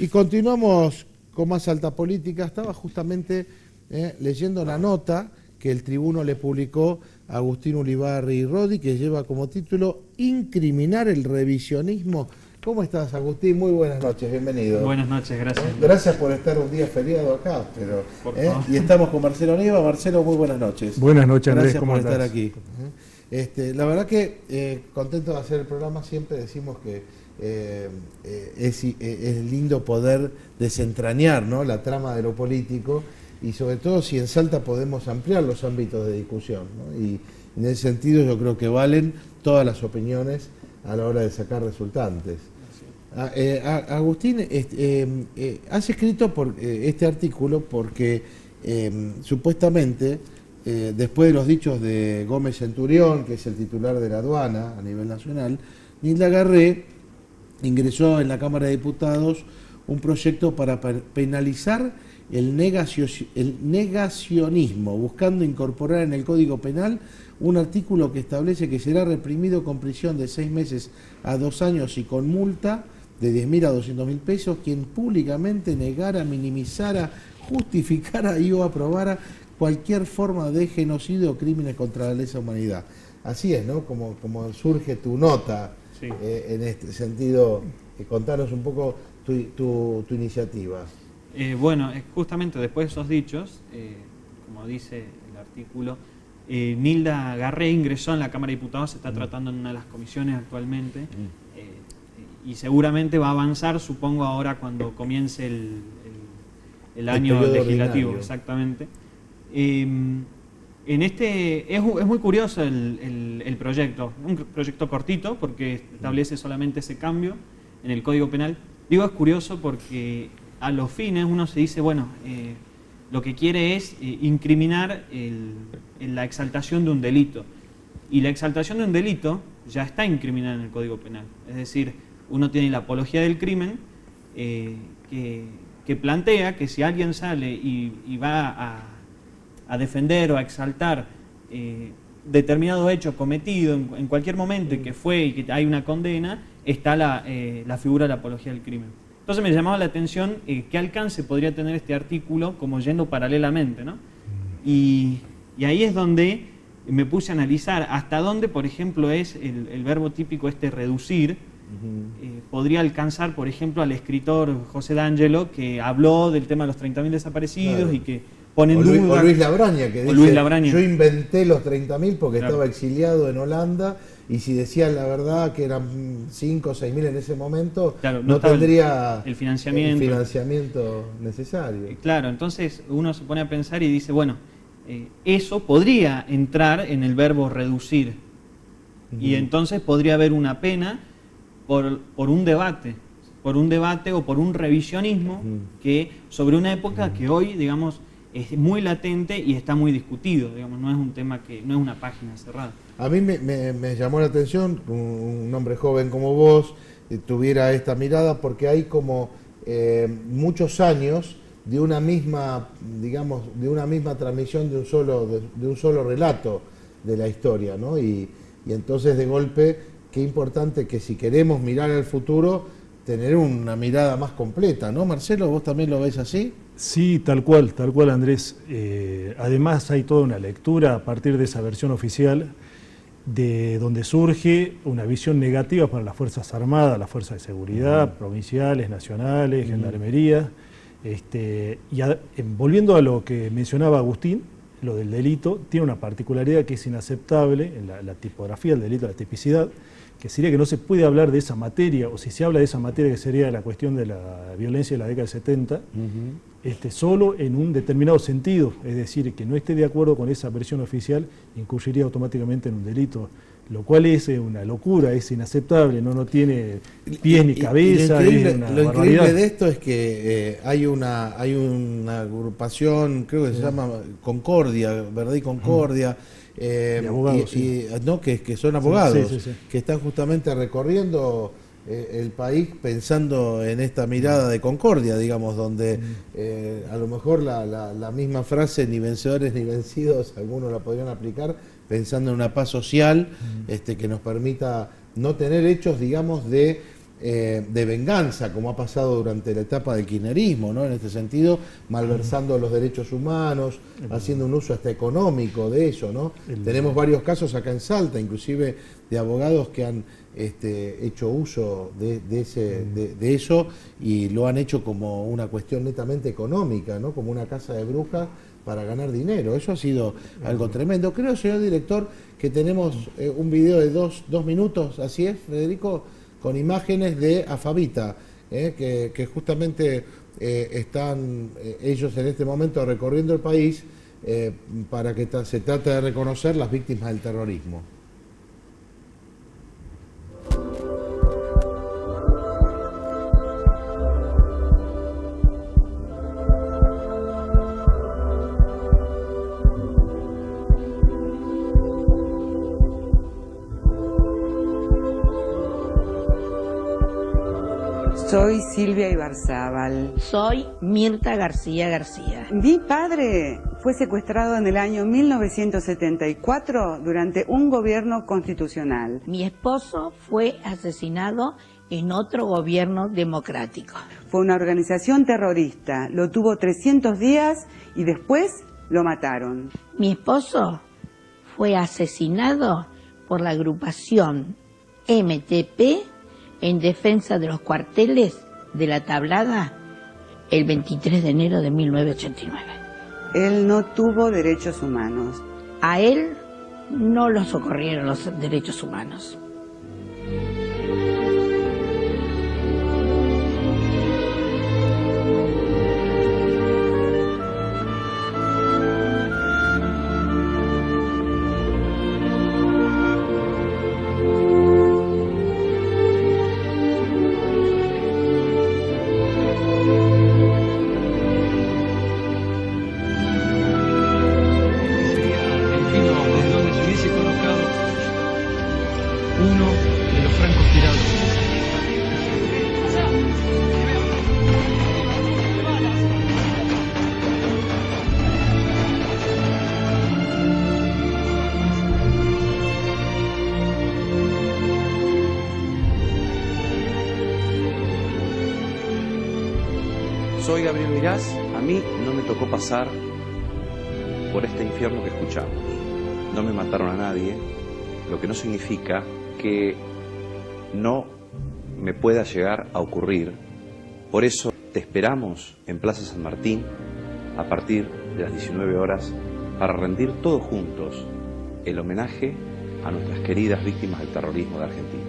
Y continuamos con más alta política. Estaba justamente leyendo la nota que el Tribuno le publicó a Agustín Ulibarri Rodi, que lleva como título Incriminar el revisionismo. ¿Cómo estás, Agustín? Muy buenas noches, bienvenido. Buenas noches, gracias. Gracias por estar un día feriado acá. Y estamos con Marcelo Nieva. Marcelo, muy buenas noches. Buenas noches, Andrés. Gracias ¿Cómo por estás? estar aquí. La verdad que contento de hacer el programa. Siempre decimos que es lindo poder desentrañar, ¿no?, la trama de lo político, y sobre todo si en Salta podemos ampliar los ámbitos de discusión, ¿no? Y en ese sentido yo creo que valen todas las opiniones a la hora de sacar resultantes. Agustín, has escrito este artículo porque supuestamente después de los dichos de Gómez Centurión, que es el titular de la aduana a nivel nacional, Nilda Garré ingresó en la Cámara de Diputados un proyecto para penalizar el negacionismo, buscando incorporar en el Código Penal un artículo que establece que será reprimido con prisión de 6 meses a 2 años y con multa de 10.000 a 200.000 pesos quien públicamente negara, minimizara, justificara y o aprobara cualquier forma de genocidio o crímenes contra la lesa humanidad. Así es, ¿no? Como surge tu nota. Sí. En este sentido, contanos un poco tu iniciativa. Bueno, justamente después de esos dichos, como dice el artículo, Nilda Garré ingresó en la Cámara de Diputados, se está tratando en una de las comisiones actualmente, y seguramente va a avanzar, supongo, ahora cuando comience el año legislativo. Ordinario. Exactamente. Es muy curioso el proyecto, un proyecto cortito porque establece solamente ese cambio en el Código Penal. Digo, es curioso porque a los fines uno se dice, bueno, lo que quiere es incriminar la exaltación de un delito. Y la exaltación de un delito ya está incriminada en el Código Penal. Es decir, uno tiene la apología del crimen que plantea que si alguien sale y va a defender o a exaltar determinado hecho cometido en cualquier momento y que hay una condena, está la figura de la apología del crimen. Entonces me llamaba la atención qué alcance podría tener este artículo como yendo paralelamente, ¿no? Y ahí es donde me puse a analizar hasta dónde, por ejemplo, es el verbo típico reducir. Podría alcanzar, por ejemplo, al escritor José D'Angelo, que habló del tema de los 30.000 desaparecidos, claro, y que pone en duda... O Luis Labraña, que dice, yo inventé los 30.000 porque claro, estaba exiliado en Holanda, y si decían la verdad que eran 5 o 6.000 en ese momento, claro, no tendría el financiamiento necesario. Claro, entonces uno se pone a pensar y dice, bueno, eso podría entrar en el verbo reducir, y entonces podría haber una pena por un debate o por un revisionismo que sobre una época que hoy, digamos, es muy latente y está muy discutido, digamos, no es un tema no es una página cerrada. A mí me llamó la atención que un hombre joven como vos tuviera esta mirada, porque hay como muchos años de una misma, digamos, de una misma transmisión de un solo relato de la historia, ¿no? Y entonces de golpe, qué importante que si queremos mirar al futuro, tener una mirada más completa, ¿no, Marcelo? ¿Vos también lo ves así? Sí, tal cual, Andrés. Además hay toda una lectura a partir de esa versión oficial, de donde surge una visión negativa para las Fuerzas Armadas, las Fuerzas de Seguridad, provinciales, nacionales, Gendarmería. Volviendo a lo que mencionaba Agustín, lo del delito, tiene una particularidad que es inaceptable en la tipografía del delito, la tipicidad, que sería que no se puede hablar de esa materia, o si se habla de esa materia, que sería la cuestión de la violencia de la década del 70, solo en un determinado sentido, es decir, que no esté de acuerdo con esa versión oficial, incurriría automáticamente en un delito, lo cual es una locura, es inaceptable, no tiene pies ni cabeza. Lo increíble de esto es que hay una agrupación, creo que se llama Concordia, Verdad y Concordia, de abogados, no, que son abogados, sí. que están justamente recorriendo el país pensando en esta mirada de concordia, digamos, donde a lo mejor la misma frase, ni vencedores ni vencidos, algunos la podrían aplicar pensando en una paz social que nos permita no tener hechos, digamos, de de venganza, como ha pasado durante la etapa del kirchnerismo, ¿no? En este sentido, malversando los derechos humanos, haciendo un uso hasta económico de eso, ¿no? Tenemos varios casos acá en Salta, inclusive de abogados que han hecho uso de eso y lo han hecho como una cuestión netamente económica, ¿no? Como una casa de brujas para ganar dinero. Eso ha sido algo tremendo. Creo, señor director, que tenemos un video de dos minutos, ¿así es, Federico? Con imágenes de Afavita, que justamente están ellos en este momento recorriendo el país para que se trate de reconocer las víctimas del terrorismo. Soy Silvia Ibarzábal. Soy Mirta García García. Mi padre fue secuestrado en el año 1974 durante un gobierno constitucional. Mi esposo fue asesinado en otro gobierno democrático. Fue una organización terrorista, lo tuvo 300 días y después lo mataron. Mi esposo fue asesinado por la agrupación MTP en defensa de los cuarteles de La Tablada el 23 de enero de 1989. Él no tuvo derechos humanos. A él no lo socorrieron los derechos humanos. Soy Gabriel Mirás. A mí no me tocó pasar por este infierno que escuchamos. No me mataron a nadie, lo que no significa que no me pueda llegar a ocurrir. Por eso te esperamos en Plaza San Martín a partir de las 19 horas para rendir todos juntos el homenaje a nuestras queridas víctimas del terrorismo de Argentina.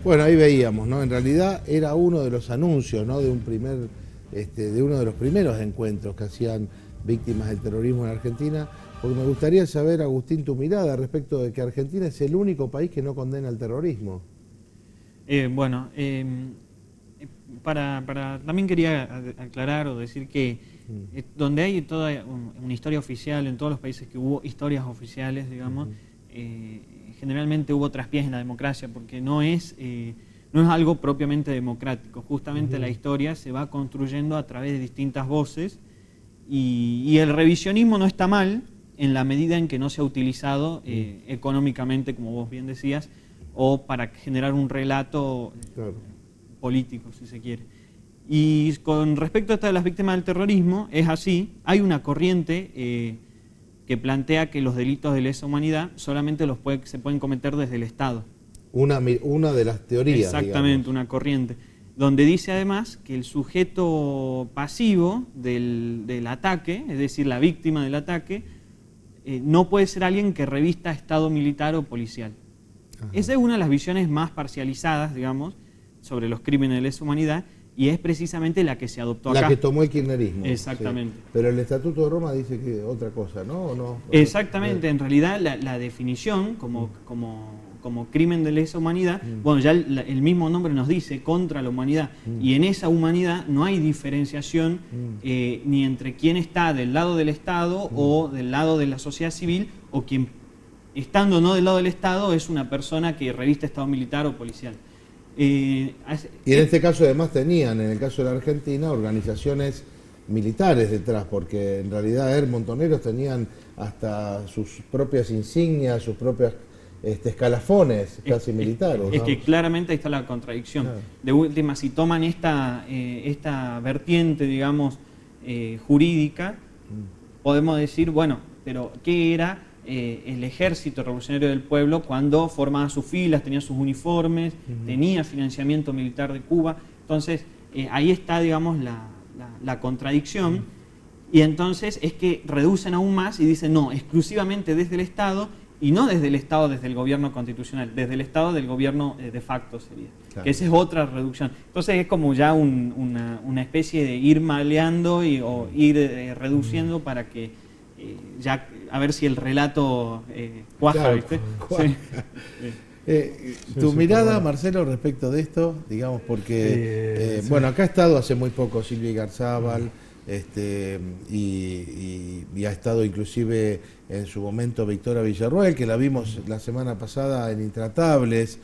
Bueno, ahí veíamos, ¿no? En realidad era uno de los anuncios, ¿no? De uno de los primeros encuentros que hacían víctimas del terrorismo en Argentina, porque me gustaría saber, Agustín, tu mirada respecto de que Argentina es el único país que no condena el terrorismo. También quería aclarar o decir que donde hay toda una historia oficial, en todos los países que hubo historias oficiales, digamos, generalmente hubo traspiés en la democracia, porque no es algo propiamente democrático. Justamente la historia se va construyendo a través de distintas voces y el revisionismo no está mal en la medida en que no se ha utilizado económicamente, como vos bien decías, o para generar un relato político, si se quiere. Y con respecto a esta de las víctimas del terrorismo, es así, hay una corriente que plantea que los delitos de lesa humanidad solamente se pueden cometer desde el Estado. Una de las teorías. Exactamente, digamos. Una corriente. Donde dice además que el sujeto pasivo del ataque, es decir, la víctima del ataque, no puede ser alguien que revista Estado militar o policial. Ajá. Esa es una de las visiones más parcializadas, digamos, sobre los crímenes de lesa humanidad, y es precisamente la que se adoptó acá. La que tomó el kirchnerismo. Exactamente. Sí. Pero el Estatuto de Roma dice que otra cosa, ¿no? ¿O no? Exactamente. En realidad la definición como como crimen de lesa humanidad, bueno, ya el mismo nombre nos dice contra la humanidad, y en esa humanidad no hay diferenciación ni entre quien está del lado del Estado o del lado de la sociedad civil, o quien, estando no del lado del Estado, es una persona que reviste estado militar o policial. Y en este caso además tenían, en el caso de la Argentina, organizaciones militares detrás, porque en realidad montoneros tenían hasta sus propias insignias, sus propios escalafones casi militares. Es que claramente ahí está la contradicción. Claro. De última, si toman esta vertiente, digamos, jurídica, podemos decir, bueno, pero ¿qué era el Ejército Revolucionario del Pueblo cuando formaba sus filas, tenía sus uniformes, tenía financiamiento militar de Cuba? Entonces, ahí está, digamos, la contradicción, y entonces es que reducen aún más y dicen, no, exclusivamente desde el Estado, y no desde el Estado, desde el gobierno constitucional, desde el Estado del gobierno de facto sería. Claro. Que esa es otra reducción. Entonces es como ya una especie de ir maleando o ir reduciendo para que ya, a ver si el relato cuaja, claro, ¿viste? Cuaja. Sí. Tu mirada, Marcelo, respecto de esto, digamos, porque, bueno, acá ha estado hace muy poco Silvia Igarzábal, y ha estado inclusive en su momento Victoria Villarroel, que la vimos la semana pasada en Intratables,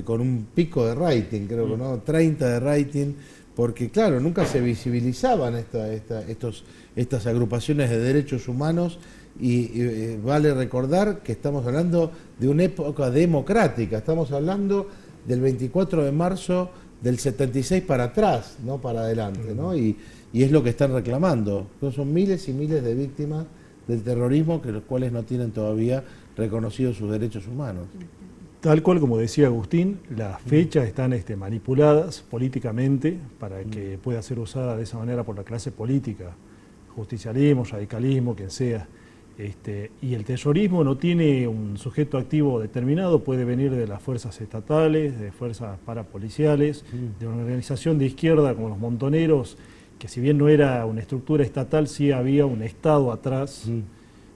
con un pico de rating, creo que no, 30 de rating, porque claro, nunca se visibilizaban estas agrupaciones de derechos humanos, y vale recordar que estamos hablando de una época democrática, estamos hablando del 24 de marzo del 76 para atrás, no para adelante, ¿no? Y es lo que están reclamando. Entonces son miles y miles de víctimas del terrorismo, que los cuales no tienen todavía reconocidos sus derechos humanos. Tal cual como decía Agustín, las fechas están manipuladas políticamente para que pueda ser usada de esa manera por la clase política, justicialismo, radicalismo, quien sea. Y el terrorismo no tiene un sujeto activo determinado, puede venir de las fuerzas estatales, de fuerzas parapoliciales, de una organización de izquierda como los montoneros, que si bien no era una estructura estatal, sí había un Estado atrás,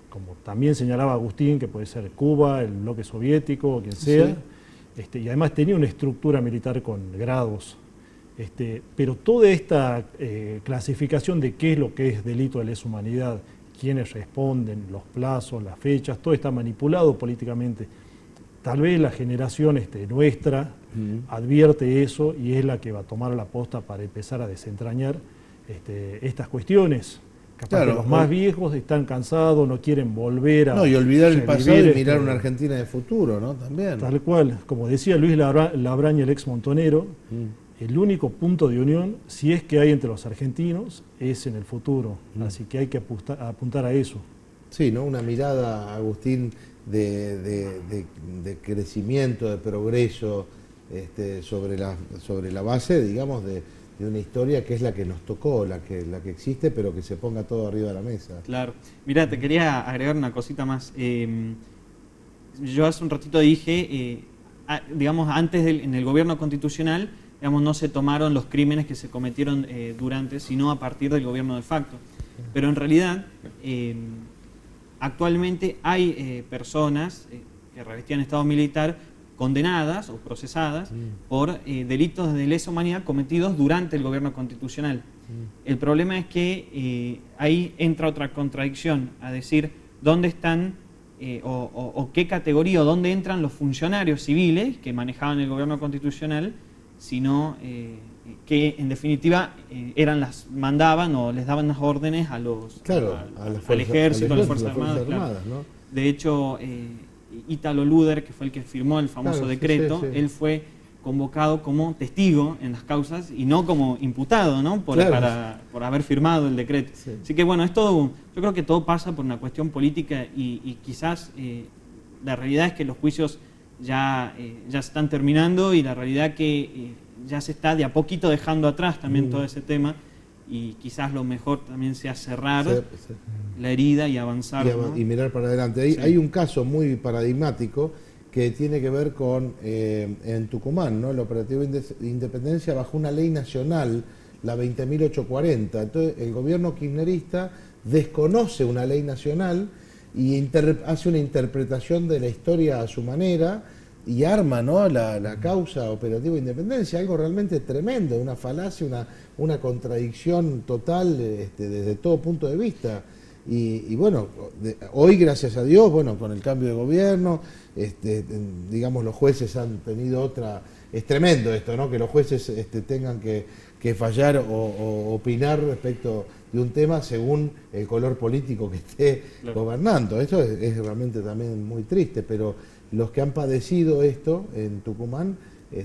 como también señalaba Agustín, que puede ser Cuba, el bloque soviético, quien sea, y además tenía una estructura militar con grados. Pero toda esta clasificación de qué es lo que es delito de lesa humanidad, quiénes responden, los plazos, las fechas, todo está manipulado políticamente. Tal vez la generación nuestra advierte eso y es la que va a tomar la posta para empezar a desentrañar estas cuestiones. Capaz claro, que los más viejos están cansados, no quieren volver a... No, y olvidar el pasado y mirar una Argentina de futuro, ¿no? También. Tal cual. Como decía Luis Labraña, el ex montonero, el único punto de unión, si es que hay entre los argentinos, es en el futuro. Así que hay que apuntar a eso. Sí, ¿no? Una mirada, Agustín, de crecimiento, de progreso, sobre la base, digamos, de una historia que es la que nos tocó, la que existe, pero que se ponga todo arriba de la mesa. Claro. Mirá, te quería agregar una cosita más. Yo hace un ratito dije, digamos, antes en el gobierno constitucional, digamos, no se tomaron los crímenes que se cometieron sino a partir del gobierno de facto. Pero en realidad, actualmente hay personas que revestían estado militar condenadas o procesadas por delitos de lesa humanidad cometidos durante el gobierno constitucional. El problema es que ahí entra otra contradicción, a decir, ¿dónde están o qué categoría o dónde entran los funcionarios civiles que manejaban el gobierno constitucional, sino que en definitiva mandaban o les daban las órdenes a los al ejército, a las Fuerzas Armadas, ¿no? De hecho, Ítalo Luder, que fue el que firmó el famoso decreto, él fue convocado como testigo en las causas y no como imputado, ¿no? por haber firmado el decreto. Así que bueno, yo creo que todo pasa por una cuestión política y quizás la realidad es que los juicios ya se están terminando y la realidad que ya se está de a poquito dejando atrás también todo ese tema, y quizás lo mejor también sea cerrar la herida y avanzar. Y mirar para adelante. Hay un caso muy paradigmático que tiene que ver con, en Tucumán, ¿no? El operativo Independencia bajo una ley nacional, la 20.840. Entonces el gobierno kirchnerista desconoce una ley nacional y hace una interpretación de la historia a su manera, y arma, ¿no?, la causa operativa de independencia, algo realmente tremendo, una falacia, una contradicción total desde todo punto de vista. Y bueno, hoy gracias a Dios, bueno, con el cambio de gobierno, digamos, los jueces han tenido otra... Es tremendo esto, ¿no?, que los jueces tengan que fallar o opinar respecto de un tema según el color político que esté gobernando. Esto es realmente también muy triste, pero los que han padecido esto en Tucumán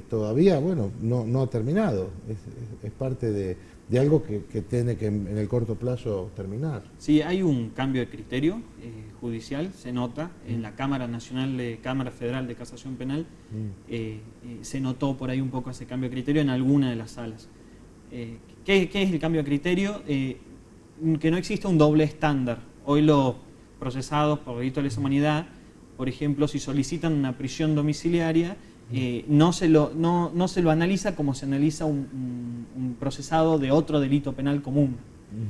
todavía, bueno, no ha terminado. Es parte de algo que tiene que en el corto plazo terminar. Sí, hay un cambio de criterio judicial, se nota en la Cámara Federal de Casación Penal, se notó por ahí un poco ese cambio de criterio en alguna de las salas. ¿Qué es el cambio de criterio? Que no existe un doble estándar. Hoy los procesados por delito de lesa humanidad, por ejemplo, si solicitan una prisión domiciliaria, no se lo analiza como se analiza un procesado de otro delito penal común.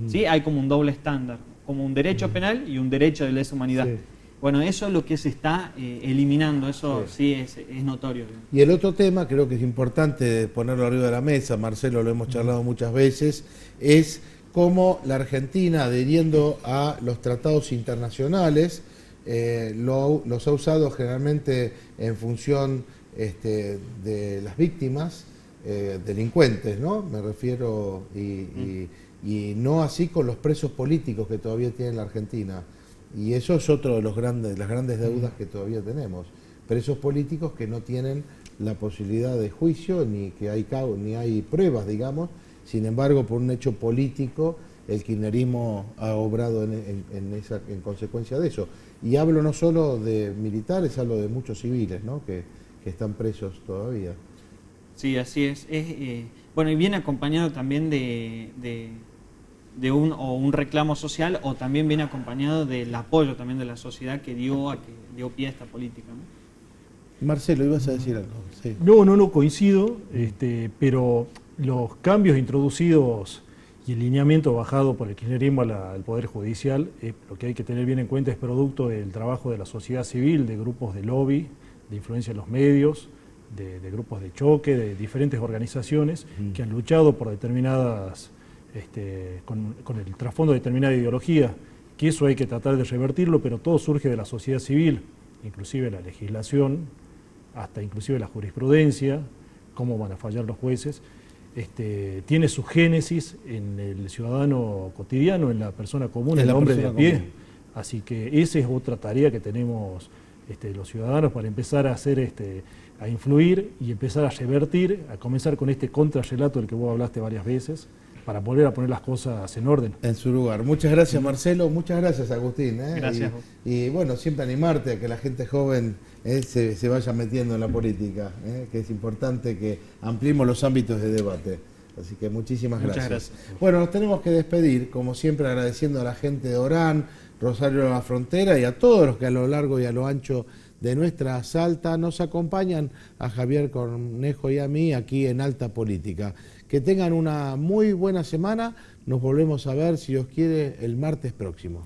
¿Sí? Hay como un doble estándar, como un derecho penal y un derecho de lesa humanidad. Sí. Bueno, eso es lo que se está eliminando, eso sí es notorio. Y el otro tema, creo que es importante ponerlo arriba de la mesa, Marcelo, lo hemos charlado muchas veces, es cómo la Argentina, adhiriendo a los tratados internacionales, los ha usado generalmente en función de las víctimas, delincuentes, ¿no? Me refiero, y no así con los presos políticos que todavía tiene la Argentina. Y eso es otro de las grandes deudas que todavía tenemos. Presos políticos que no tienen la posibilidad de juicio, ni hay pruebas, digamos. Sin embargo, por un hecho político, el kirchnerismo ha obrado en consecuencia de eso. Y hablo no solo de militares, hablo de muchos civiles, ¿no?, que están presos todavía. Sí, así es. Bueno, y viene acompañado también de un reclamo social, o también viene acompañado del apoyo también de la sociedad que dio pie a esta política, ¿no? Marcelo, ibas a decir algo. Sí. No coincido, pero los cambios introducidos y el lineamiento bajado por el kirchnerismo al Poder Judicial, lo que hay que tener bien en cuenta es producto del trabajo de la sociedad civil, de grupos de lobby, de influencia en los medios, de grupos de choque, de diferentes organizaciones que han luchado por determinadas, con el trasfondo de determinada ideología, que eso hay que tratar de revertirlo, pero todo surge de la sociedad civil, inclusive la legislación, hasta inclusive la jurisprudencia, cómo van a fallar los jueces, tiene su génesis en el ciudadano cotidiano, en la persona común, en el hombre de a pie. Así que esa es otra tarea que tenemos los ciudadanos para empezar a hacer, a influir y empezar a revertir, a comenzar con este contrarrelato del que vos hablaste varias veces, para volver a poner las cosas en orden. En su lugar. Muchas gracias, Marcelo. Muchas gracias, Agustín. Gracias. Y bueno, siempre animarte a que la gente joven se vaya metiendo en la política, que es importante que ampliemos los ámbitos de debate. Así que muchísimas gracias. Muchas gracias. Bueno, nos tenemos que despedir, como siempre, agradeciendo a la gente de Orán, Rosario de la Frontera y a todos los que a lo largo y a lo ancho de nuestra Salta nos acompañan, a Javier Cornejo y a mí, aquí en Alta Política. Que tengan una muy buena semana. Nos volvemos a ver, si Dios quiere, el martes próximo.